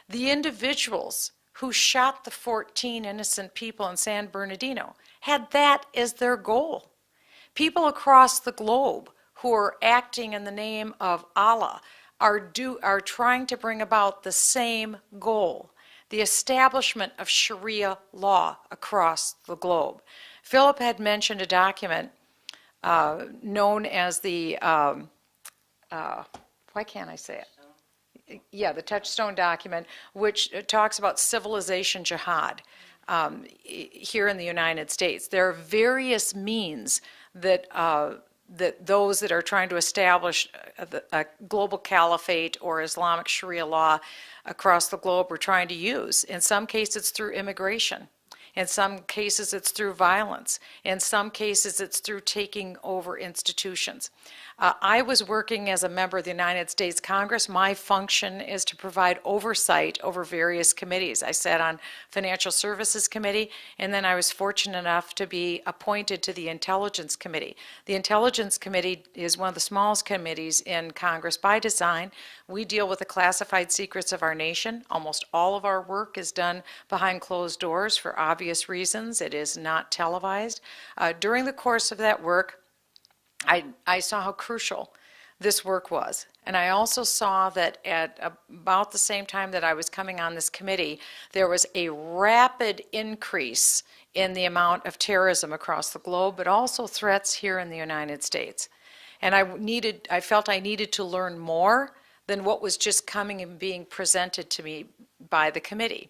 The individuals who shot the 14 innocent people in San Bernardino had that as their goal. People across the globe who are acting in the name of Allah are trying to bring about the same goal, the establishment of Sharia law across the globe. Philip had mentioned a document known as the, why can't I say it? Yeah, the Touchstone document, which talks about civilization jihad here in the United States. There are various means that that those that are trying to establish a global caliphate or Islamic Sharia law across the globe are trying to use. In some cases, it's through immigration. In some cases, it's through violence. In some cases, it's through taking over institutions. I was working as a member of the United States Congress. My function is to provide oversight over various committees. I sat on Financial Services Committee, and then I was fortunate enough to be appointed to the Intelligence Committee. The Intelligence Committee is one of the smallest committees in Congress by design. We deal with the classified secrets of our nation. Almost all of our work is done behind closed doors for obvious reasons. It is not televised. During the course of that work, I saw how crucial this work was. And I also saw that at about the same time that I was coming on this committee, there was a rapid increase in the amount of terrorism across the globe, but also threats here in the United States. And I felt I needed to learn more than what was just coming and being presented to me by the committee.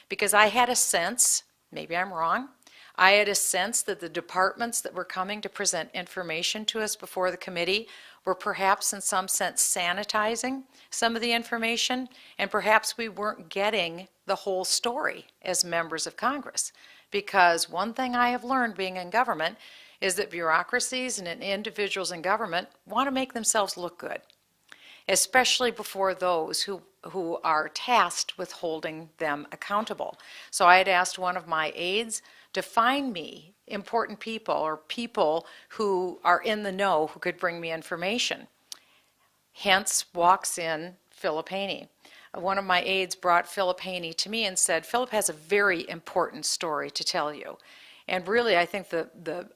Because I had a sense, maybe I'm wrong, I had a sense that the departments that were coming to present information to us before the committee were perhaps in some sense sanitizing some of the information, and perhaps we weren't getting the whole story as members of Congress. Because one thing I have learned being in government is that bureaucracies and individuals in government want to make themselves look good, especially before those who are tasked with holding them accountable. So I had asked one of my aides to find me important people or people who are in the know who could bring me information. Hence walks in Philip Haney. One of my aides brought Philip Haney to me and said, Philip has a very important story to tell you. And really, I think the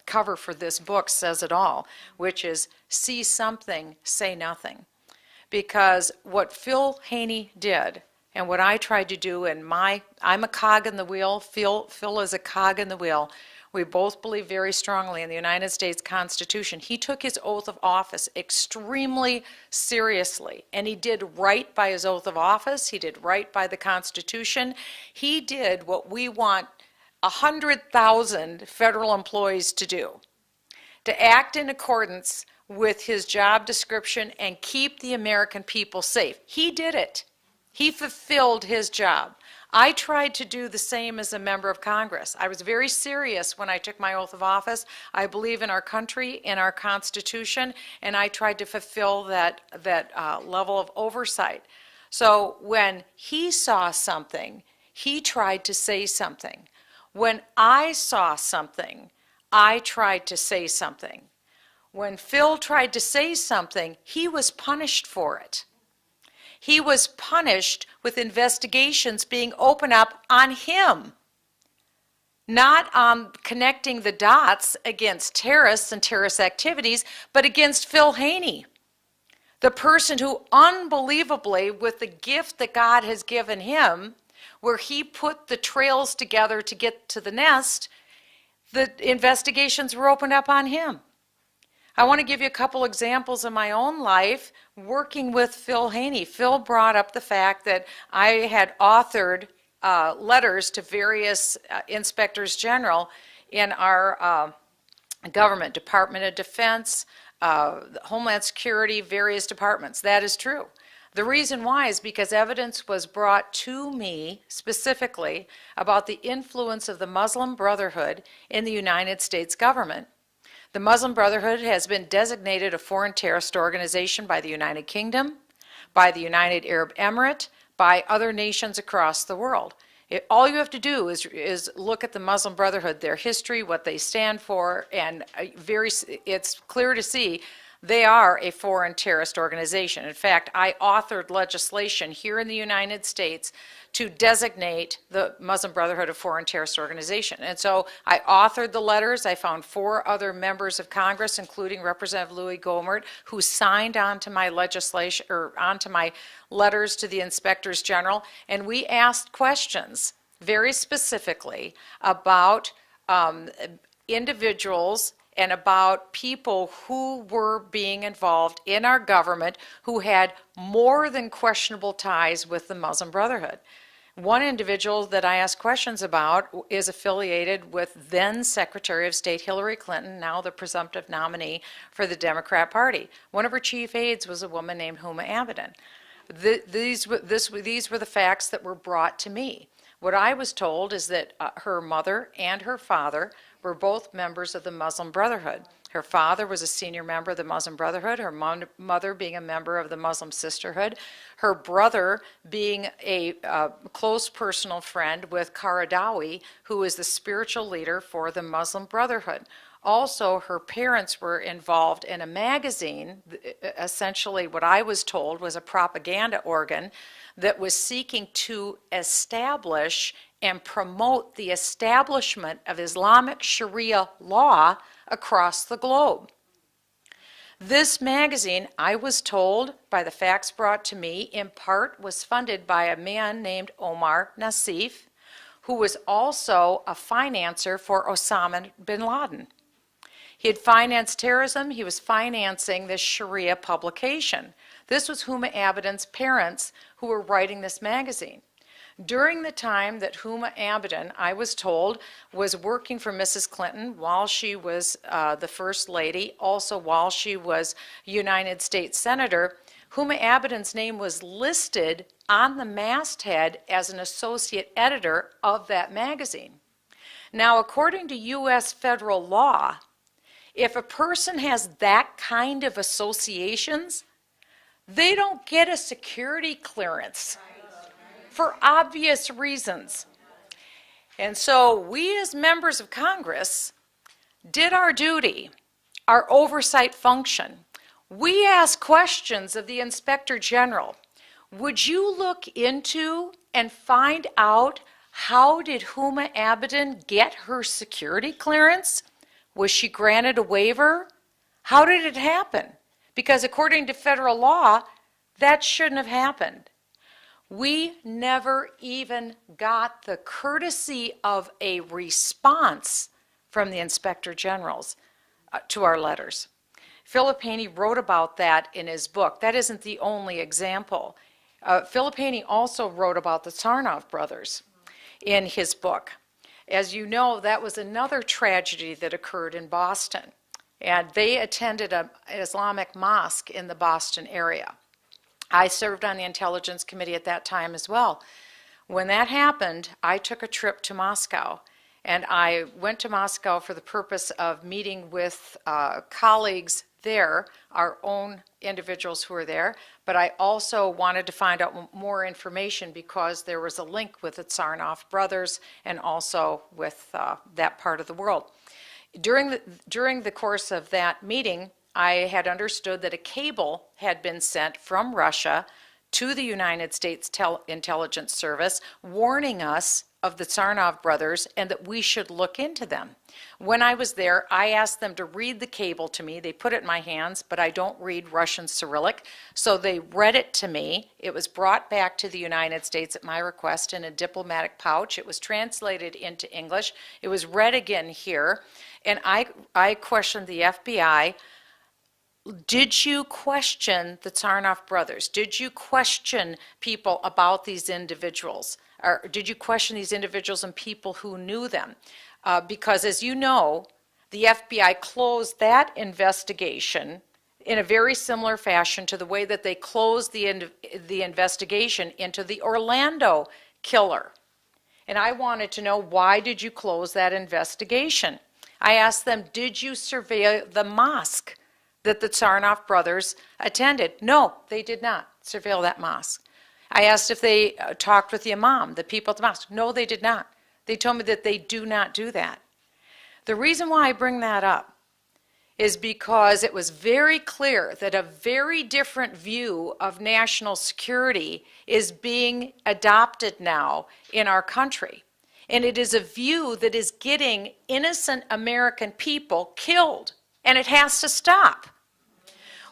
cover for this book says it all, which is see something, say nothing. Because what Phil Haney did, and what I tried to do, and I'm a cog in the wheel, Phil is a cog in the wheel. We both believe very strongly in the United States Constitution. He took his oath of office extremely seriously, and he did right by his oath of office. He did right by the Constitution. He did what we want 100,000 federal employees to do, to act in accordance with his job description and keep the American people safe. He did it. He fulfilled his job. I tried to do the same as a member of Congress. I was very serious when I took my oath of office. I believe in our country, in our Constitution, and I tried to fulfill that level of oversight. So when he saw something, he tried to say something. When I saw something, I tried to say something. When Phil tried to say something, he was punished for it. He was punished with investigations being opened up on him, not on connecting the dots against terrorists and terrorist activities, but against Phil Haney, the person who unbelievably, with the gift that God has given him, where he put the trails together to get to the nest, the investigations were opened up on him. I want to give you a couple examples in my own life working with Phil Haney. Phil brought up the fact that I had authored letters to various inspectors general in our government, Department of Defense, Homeland Security, various departments. That is true. The reason why is because evidence was brought to me specifically about the influence of the Muslim Brotherhood in the United States government. The Muslim Brotherhood has been designated a foreign terrorist organization by the United Kingdom, by the United Arab Emirates, by other nations across the world. All you have to do is look at the Muslim Brotherhood, their history, what they stand for, and it's clear to see They are a foreign terrorist organization. In fact, I authored legislation here in the United States to designate the Muslim Brotherhood a foreign terrorist organization. And so I authored the letters. I found 4 other members of Congress, including Representative Louis Gohmert, who signed onto my legislation, or onto my letters to the inspectors general, and we asked questions very specifically about individuals and about people who were being involved in our government who had more than questionable ties with the Muslim Brotherhood. One individual that I asked questions about is affiliated with then Secretary of State Hillary Clinton, now the presumptive nominee for the Democrat Party. One of her chief aides was a woman named Huma Abedin. These were the facts that were brought to me. What I was told is that her mother and her father were both members of the Muslim Brotherhood. Her father was a senior member of the Muslim Brotherhood, her mother being a member of the Muslim Sisterhood, her brother being a close personal friend with Qaradawi, who is the spiritual leader for the Muslim Brotherhood. Also, her parents were involved in a magazine, essentially what I was told was a propaganda organ that was seeking to establish and promote the establishment of Islamic Sharia law across the globe. This magazine, I was told by the facts brought to me, in part was funded by a man named Omar Nassif, who was also a financer for Osama bin Laden. He had financed terrorism. He was financing this Sharia publication. This was Huma Abedin's parents who were writing this magazine. During the time that Huma Abedin, I was told, was working for Mrs. Clinton while she was the First Lady, also while she was United States Senator, Huma Abedin's name was listed on the masthead as an associate editor of that magazine. Now, according to U.S. federal law, if a person has that kind of associations, they don't get a security clearance for obvious reasons. And so we as members of Congress did our duty, our oversight function. We asked questions of the Inspector General. Would you look into and find out how did Huma Abedin get her security clearance? Was she granted a waiver? How did it happen? Because according to federal law, that shouldn't have happened. We never even got the courtesy of a response from the Inspector Generals to our letters. Philip Haney wrote about that in his book. That isn't the only example. Philip Haney also wrote about the Tsarnaev brothers in his book. As you know, that was another tragedy that occurred in Boston. And they attended an Islamic mosque in the Boston area. I served on the Intelligence Committee at that time as well. When that happened, I took a trip to Moscow. And I went to Moscow for the purpose of meeting with colleagues there, our own individuals who were there, but I also wanted to find out more information because there was a link with the Tsarnaev brothers and also with that part of the world. During the course of that meeting, I had understood that a cable had been sent from Russia to the United States Intelligence Service warning us of the Tsarnaev brothers and that we should look into them. When I was there, I asked them to read the cable to me. They put it in my hands, but I don't read Russian Cyrillic, so they read it to me. It was brought back to the United States at my request in a diplomatic pouch. It was translated into English. It was read again here, and I questioned the FBI. Did you question the Tsarnaev brothers? Did you question people about these individuals? Or did you question these individuals and people who knew them? Because as you know, the FBI closed that investigation in a very similar fashion to the way that they closed the investigation into the Orlando killer. And I wanted to know, why did you close that investigation? I asked them, did you surveil the mosque that the Tsarnaev brothers attended? No, they did not surveil that mosque. I asked if they talked with the imam, the people at the mosque. No, they did not. They told me that they do not do that. The reason why I bring that up is because it was very clear that a very different view of national security is being adopted now in our country. And it is a view that is getting innocent American people killed, and it has to stop.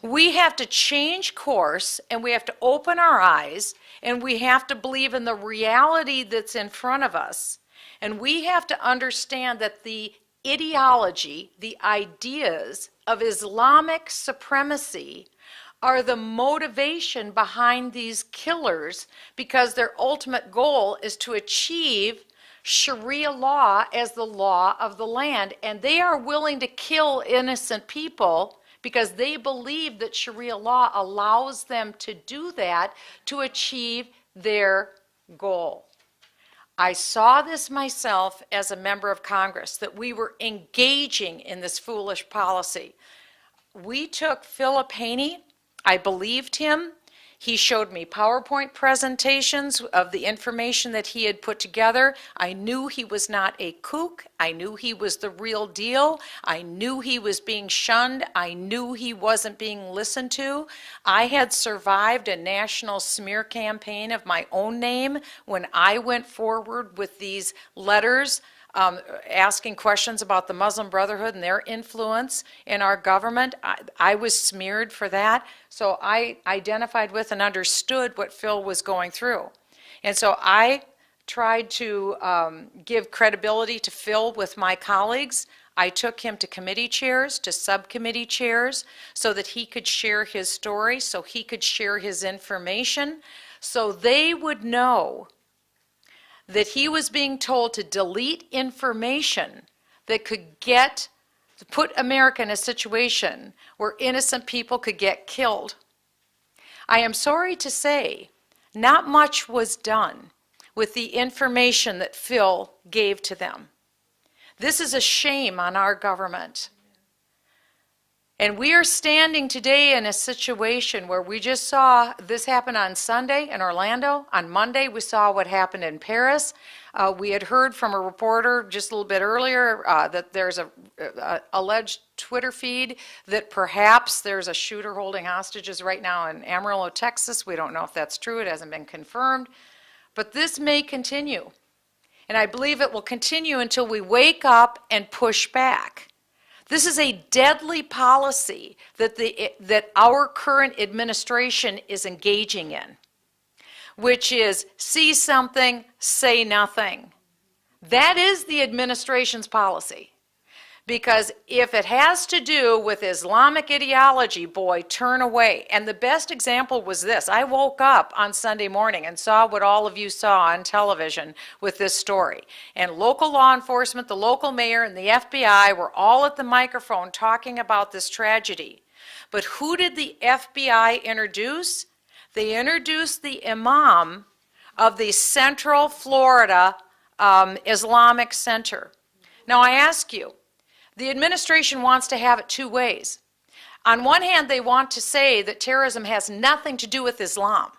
We have to change course, and we have to open our eyes, and we have to believe in the reality that's in front of us. And we have to understand that the ideology, the ideas of Islamic supremacy are the motivation behind these killers, because their ultimate goal is to achieve Sharia law as the law of the land. And they are willing to kill innocent people because they believe that Sharia law allows them to do that to achieve their goal. I saw this myself as a member of Congress, that we were engaging in this foolish policy. We took Philip Haney. I believed him. He showed me PowerPoint presentations of the information that he had put together. I knew he was not a kook. I knew he was the real deal. I knew he was being shunned. I knew he wasn't being listened to. I had survived a national smear campaign of my own name when I went forward with these letters asking questions about the Muslim Brotherhood and their influence in our government. I was smeared for that. So I identified with and understood what Phil was going through. And so I tried to give credibility to Phil with my colleagues. I took him to committee chairs, to subcommittee chairs, so that he could share his story, so he could share his information, so they would know that he was being told to delete information that could put America in a situation where innocent people could get killed. I am sorry to say, not much was done with the information that Phil gave to them. This is a shame on our government. And we are standing today in a situation where we just saw this happen on Sunday in Orlando. On Monday, we saw what happened in Paris. We had heard from a reporter just a little bit earlier that there's a alleged Twitter feed that perhaps there's a shooter holding hostages right now in Amarillo, Texas. We don't know if that's true. It hasn't been confirmed. But this may continue. And I believe it will continue until we wake up and push back. This is a deadly policy that our current administration is engaging in, which is see something, say nothing. That is the administration's policy. Because if it has to do with Islamic ideology, boy, turn away. And the best example was this. I woke up on Sunday morning and saw what all of you saw on television with this story. And local law enforcement, the local mayor, and the FBI were all at the microphone talking about this tragedy. But who did the FBI introduce? They introduced the imam of the Central Florida Islamic Center. Now I ask you, the administration wants to have it two ways. On one hand, they want to say that terrorism has nothing to do with Islam.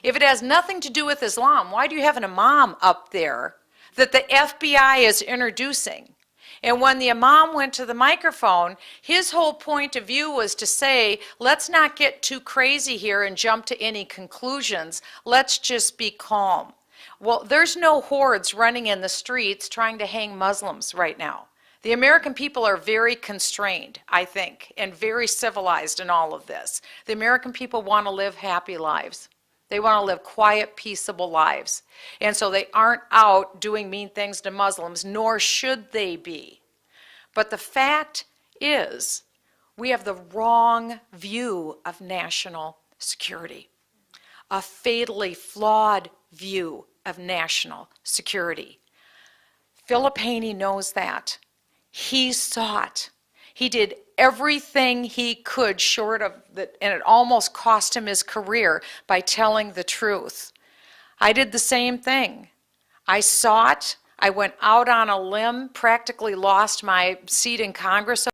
If it has nothing to do with Islam, why do you have an imam up there that the FBI is introducing? And when the imam went to the microphone, his whole point of view was to say, let's not get too crazy here and jump to any conclusions. Let's just be calm. Well, there's no hordes running in the streets trying to hang Muslims right now. The American people are very constrained, I think, and very civilized in all of this. The American people want to live happy lives. They want to live quiet, peaceable lives. And so they aren't out doing mean things to Muslims, nor should they be. But the fact is, we have the wrong view of national security, a fatally flawed view of national security. Philip Haney knows that. He saw it. He did everything he could short of that, and it almost cost him his career by telling the truth. I did the same thing. I saw it. I went out on a limb, practically lost my seat in Congress